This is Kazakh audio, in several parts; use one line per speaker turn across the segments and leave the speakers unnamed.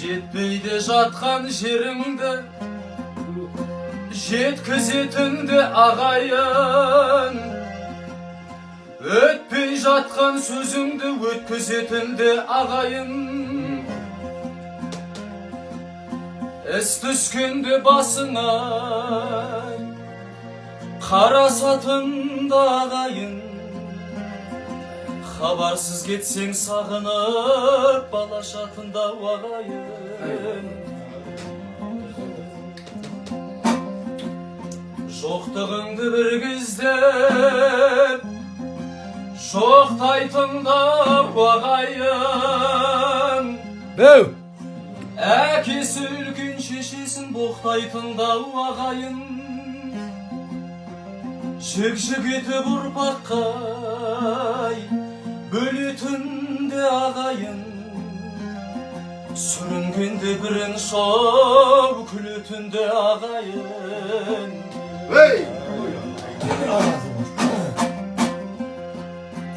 Жетпейді жатқан жеріңді жеткізетінді ағайын, өтпей жатқан сөзіңді өткізетінді ағайын. Іс түскенде басыңа қарасатынды ағайын, хабарсыз кетсең сағынып балашатында ағайын. Жоқтығыңды бір кездеп жоқтайтында ағайын, әкесі үлкен шешесін боқтайтында ағайын. Жік-жік етіп ұрпаққай бөлетінде ағайын, сүрінгенде бірін шау күлетінде ағайын.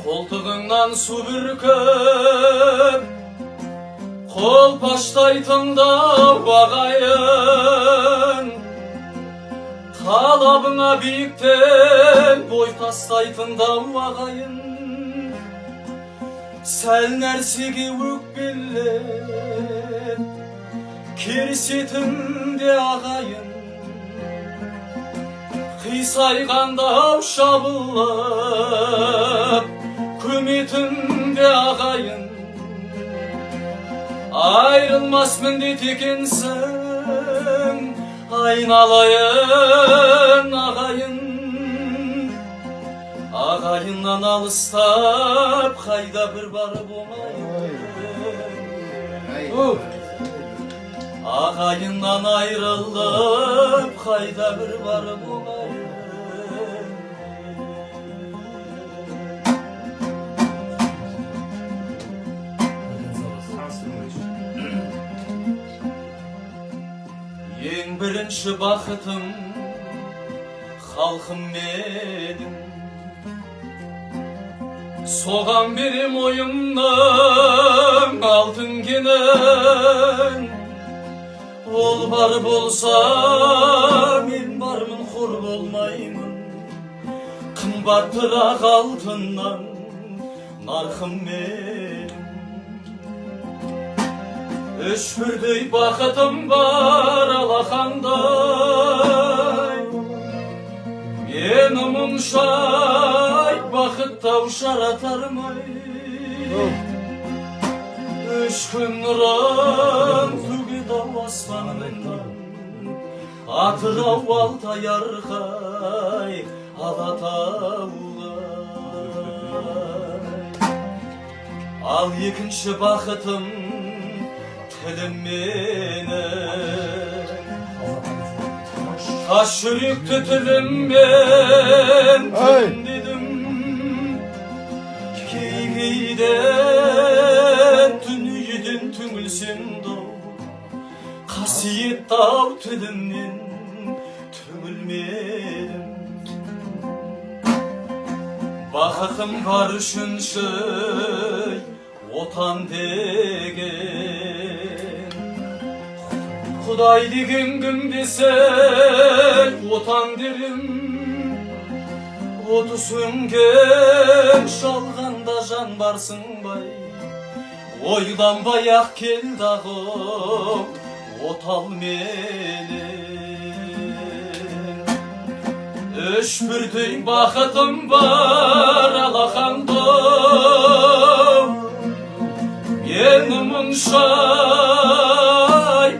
Қолтығыңнан су бүркіп қолпаштайтында ағайын, талабыңа биіктен бой тастайтында ағайын. Сәл нәрсеге өкпелеп керсетінде ағайын, қисайғанда шабылып көметінде ағайын. Айрылмас міндет екенсің айналайын ағайын. Ағайыннан алыстап қайда бір барып оңайын. Ағайыннан айрылып қайда бір барып оңайын. Ең бірінші бақытым халқым менің, соған берем ойымның алтын кенін. Ол бар болса мен бармын, қор болмаймын, қымбаттырақ алтыннан нарқым менің. Үш бірдей бақытым бар алақандай, мені мұншай бақыттау жаратармай. Үш күн нұрын төгеді-ау аспанымнан, Атырау Алтай Арқай Алатауға. Ал екінші бақытым тілім менің, тас жүректі тіліммен түндедім. Кейде дүниеден түңілсем дау, қасиетті ау тілімнен түңілмедім. Бақытым бар үшінші отан деген, Құдай деген кім десек отан дерім. Оты сөнген шалғанда жан барсың бай, ойланбай ақ келді ағып отал менен. Үш бірдей бақытым бар алақандай, мені мұншай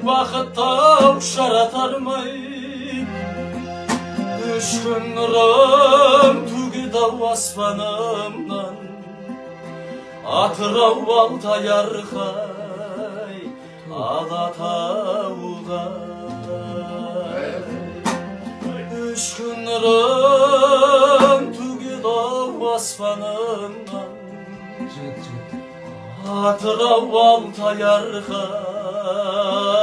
бақыттау жаратармай. Үш күн нұрым төгеді-ау аспанымнан, Атырау Алтай Арқай Алатауға. Үш күн нұрым төгеді-ау аспанымнан, Атырау Алтай Арқай